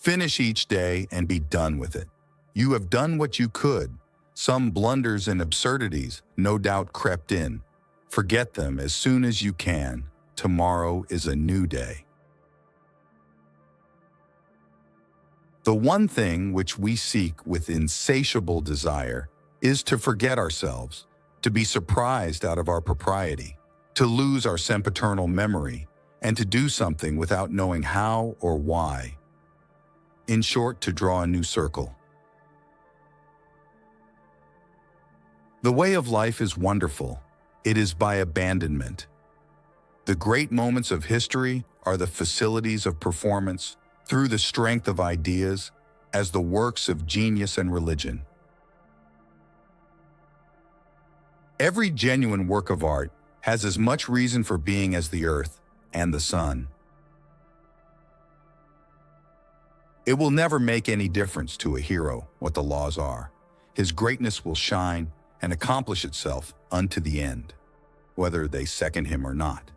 Finish each day and be done with it. You have done what you could. Some blunders and absurdities no doubt crept in. Forget them as soon as you can. Tomorrow is a new day. The one thing which we seek with insatiable desire is to forget ourselves, to be surprised out of our propriety, to lose our sempiternal memory, and to do something without knowing how or why. In short, to draw a new circle. The way of life is wonderful. It is by abandonment. The great moments of history are the facilities of performance through the strength of ideas as the works of genius and religion. Every genuine work of art has as much reason for being as the earth and the sun. It will never make any difference to a hero what the laws are. His greatness will shine and accomplish itself unto the end, whether they second him or not.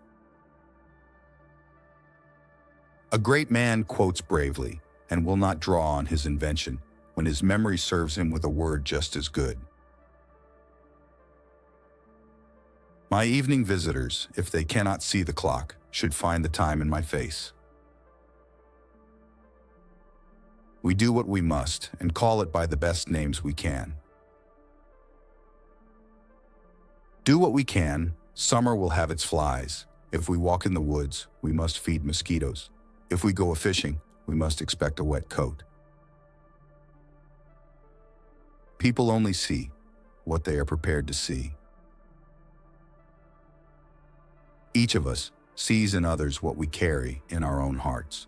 A great man quotes bravely and will not draw on his invention when his memory serves him with a word just as good. My evening visitors, if they cannot see the clock, should find the time in my face. We do what we must and call it by the best names we can. Do what we can, summer will have its flies. If we walk in the woods, we must feed mosquitoes. If we go a-fishing, we must expect a wet coat. People only see what they are prepared to see. Each of us sees in others what we carry in our own hearts.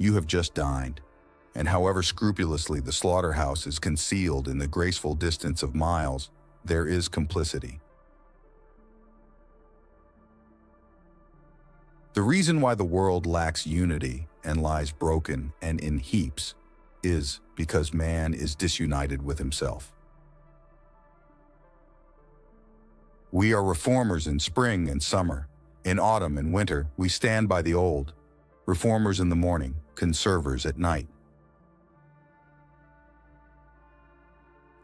You have just dined, and however scrupulously the slaughterhouse is concealed in the graceful distance of miles, there is complicity. The reason why the world lacks unity and lies broken and in heaps is because man is disunited with himself. We are reformers in spring and summer. In autumn and winter, we stand by the old. Reformers in the morning, conservers at night.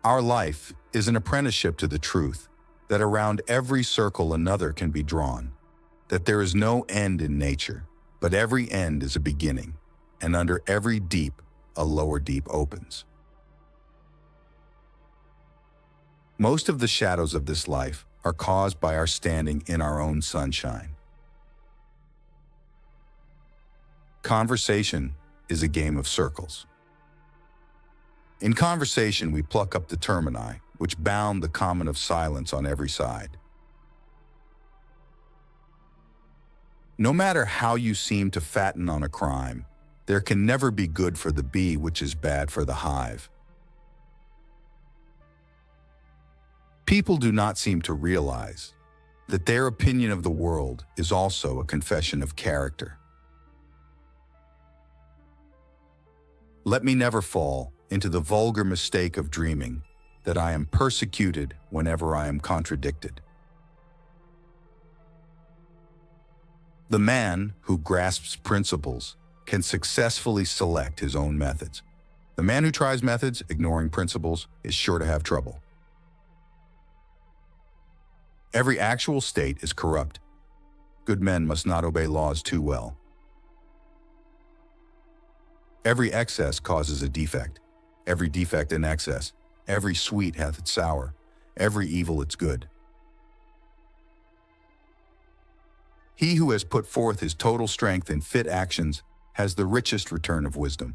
Our life is an apprenticeship to the truth that around every circle another can be drawn, that there is no end in nature, but every end is a beginning, and under every deep, a lower deep opens. Most of the shadows of this life are caused by our standing in our own sunshine. Conversation is a game of circles. In conversation, we pluck up the termini, which bound the common of silence on every side. No matter how you seem to fatten on a crime, there can never be good for the bee which is bad for the hive. People do not seem to realize that their opinion of the world is also a confession of character. Let me never fall into the vulgar mistake of dreaming that I am persecuted whenever I am contradicted. The man who grasps principles can successfully select his own methods. The man who tries methods ignoring principles is sure to have trouble. Every actual state is corrupt. Good men must not obey laws too well. Every excess causes a defect. Every defect an excess. Every sweet hath its sour. Every evil its good. He who has put forth his total strength in fit actions has the richest return of wisdom.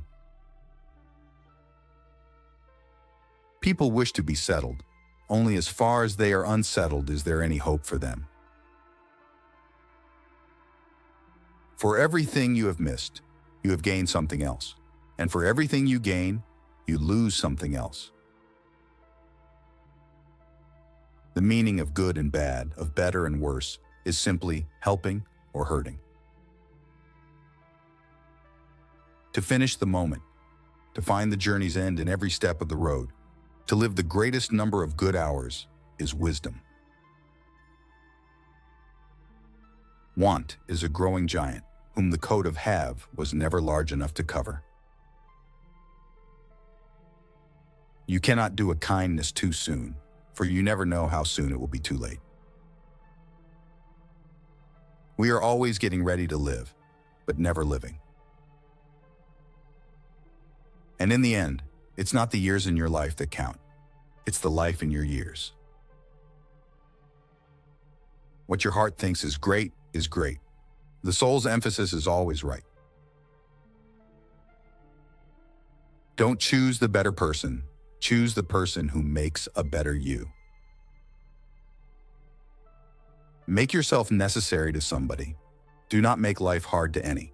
People wish to be settled. Only as far as they are unsettled is there any hope for them. For everything you have missed, you have gained something else. And for everything you gain, you lose something else. The meaning of good and bad, of better and worse, is simply helping or hurting. To finish the moment, to find the journey's end in every step of the road, to live the greatest number of good hours is wisdom. Want is a growing giant. whom the coat of have was never large enough to cover. You cannot do a kindness too soon, for you never know how soon it will be too late. We are always getting ready to live, but never living. And in the end, it's not the years in your life that count. It's the life in your years. What your heart thinks is great is great. The soul's emphasis is always right. Don't choose the better person. Choose the person who makes a better you. Make yourself necessary to somebody. Do not make life hard to any.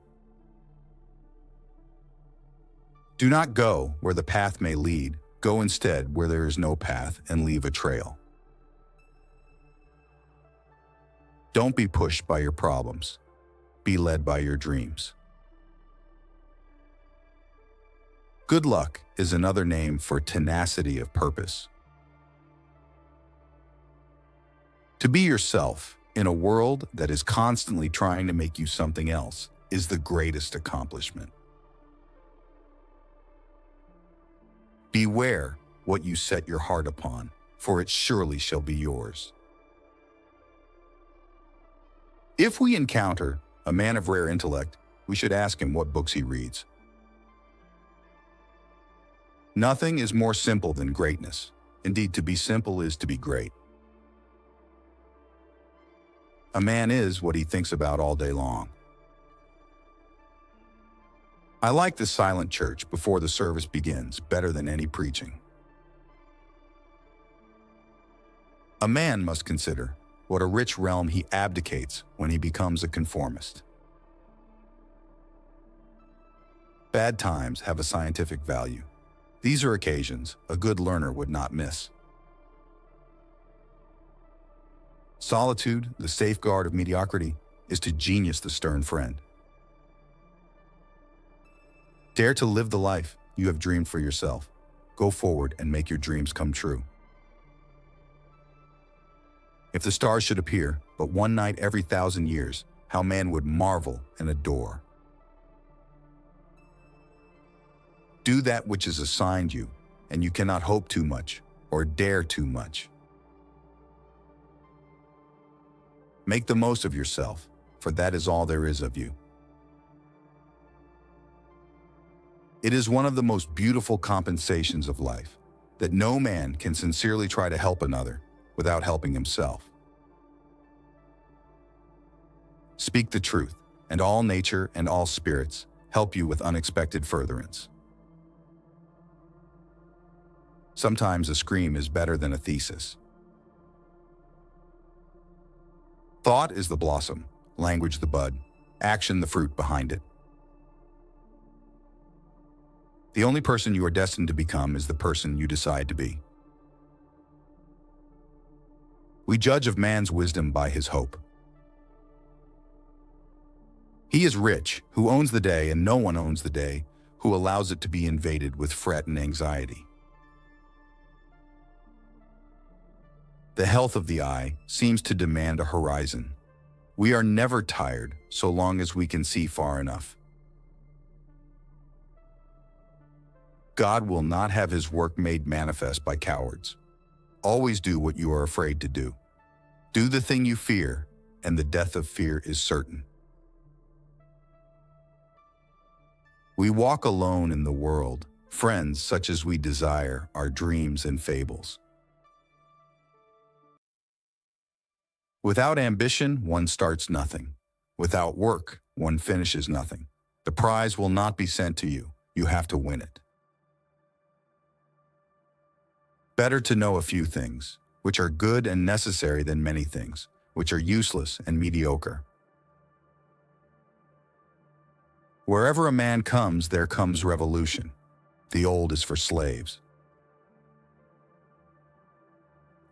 Do not go where the path may lead. Go instead where there is no path and leave a trail. Don't be pushed by your problems. Be led by your dreams. Good luck is another name for tenacity of purpose. To be yourself in a world that is constantly trying to make you something else is the greatest accomplishment. Beware what you set your heart upon, for it surely shall be yours. If we encounter a man of rare intellect, we should ask him what books he reads. Nothing is more simple than greatness. Indeed, to be simple is to be great. A man is what he thinks about all day long. I like the silent church before the service begins better than any preaching. A man must consider what a rich realm he abdicates when he becomes a conformist. Bad times have a scientific value. These are occasions a good learner would not miss. Solitude, the safeguard of mediocrity, is to genius the stern friend. Dare to live the life you have dreamed for yourself. Go forward and make your dreams come true. If the stars should appear but one night every 1,000 years, how man would marvel and adore. Do that which is assigned you, and you cannot hope too much or dare too much. Make the most of yourself, for that is all there is of you. It is one of the most beautiful compensations of life that no man can sincerely try to help another without helping himself. Speak the truth, and all nature and all spirits help you with unexpected furtherance. Sometimes a scream is better than a thesis. Thought is the blossom, language the bud, action the fruit behind it. The only person you are destined to become is the person you decide to be. We judge of man's wisdom by his hope. He is rich, who owns the day, and no one owns the day, who allows it to be invaded with fret and anxiety. The health of the eye seems to demand a horizon. We are never tired so long as we can see far enough. God will not have his work made manifest by cowards. Always do what you are afraid to do. Do the thing you fear, and the death of fear is certain. We walk alone in the world. Friends such as we desire are dreams and fables. Without ambition, one starts nothing. Without work, one finishes nothing. The prize will not be sent to you. You have to win it. Better to know a few things, which are good and necessary, than many things, which are useless and mediocre. Wherever a man comes, there comes revolution. The old is for slaves.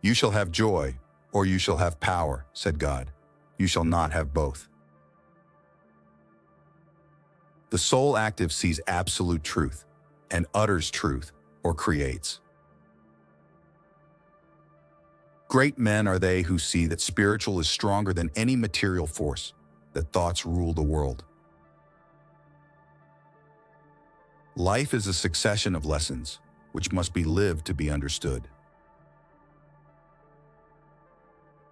You shall have joy, or you shall have power, said God. You shall not have both. The soul active sees absolute truth and utters truth, or creates. Great men are they who see that spiritual is stronger than any material force, that thoughts rule the world. Life is a succession of lessons, which must be lived to be understood.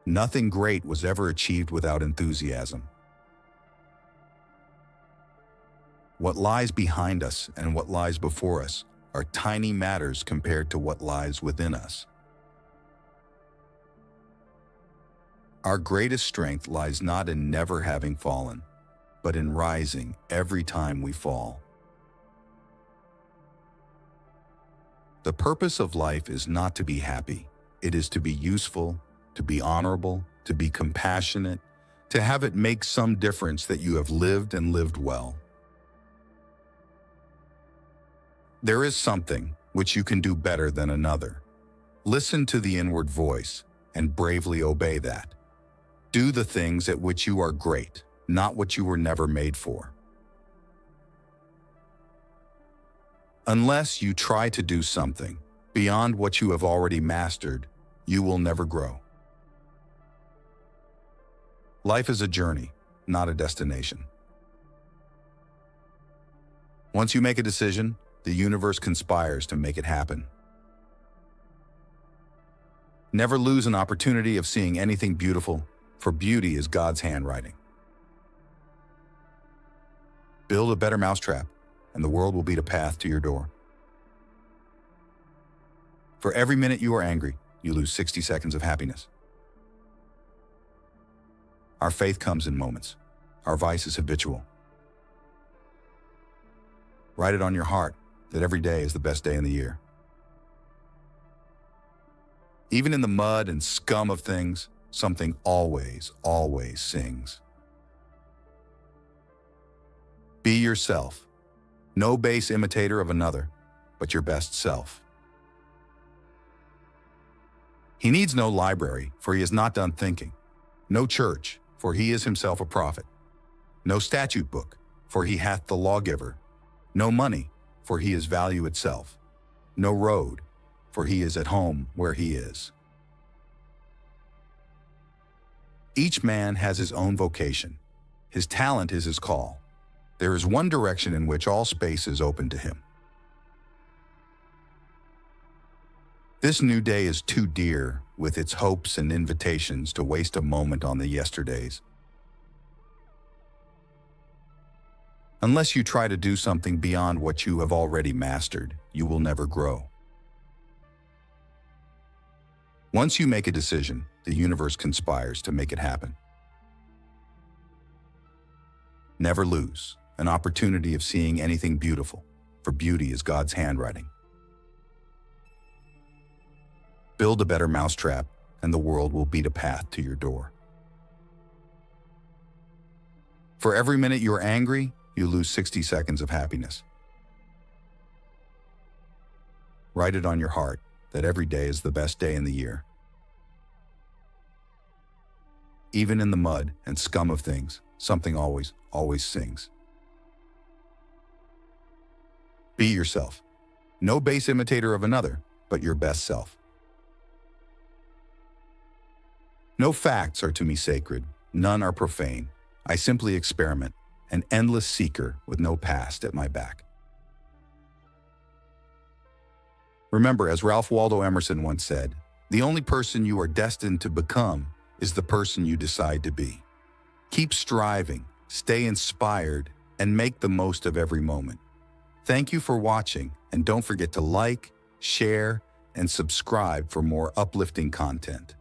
Nothing great was ever achieved without enthusiasm. What lies behind us and what lies before us are tiny matters compared to what lies within us. Our greatest strength lies not in never having fallen, but in rising every time we fall. The purpose of life is not to be happy. It is to be useful, to be honorable, to be compassionate, to have it make some difference that you have lived and lived well. There is something which you can do better than another. Listen to the inward voice and bravely obey that. Do the things at which you are great, not what you were never made for. Unless you try to do something beyond what you have already mastered, you will never grow. Life is a journey, not a destination. Once you make a decision, the universe conspires to make it happen. Never lose an opportunity of seeing anything beautiful, for beauty is God's handwriting. Build a better mousetrap, and the world will beat a path to your door. For every minute you are angry, you lose 60 seconds of happiness. Our faith comes in moments. Our vice is habitual. Write it on your heart that every day is the best day in the year. Even in the mud and scum of things, something always, always sings. Be yourself. No base imitator of another, but your best self. He needs no library, for he has not done thinking. No church, for he is himself a prophet. No statute book, for he hath the lawgiver. No money, for he is value itself. No road, for he is at home where he is. Each man has his own vocation. His talent is his call. There is one direction in which all space is open to him. This new day is too dear, with its hopes and invitations, to waste a moment on the yesterdays. Unless you try to do something beyond what you have already mastered, you will never grow. Once you make a decision, the universe conspires to make it happen. Never lose an opportunity of seeing anything beautiful, for beauty is God's handwriting. Build a better mousetrap, and the world will beat a path to your door. For every minute you are angry, you lose 60 seconds of happiness. Write it on your heart that every day is the best day in the year. Even in the mud and scum of things, something always, always sings. Be yourself. No base imitator of another, but your best self. No facts are to me sacred, none are profane. I simply experiment, an endless seeker with no past at my back. Remember, as Ralph Waldo Emerson once said, the only person you are destined to become is the person you decide to be. Keep striving, stay inspired, and make the most of every moment. Thank you for watching, and don't forget to like, share, and subscribe for more uplifting content.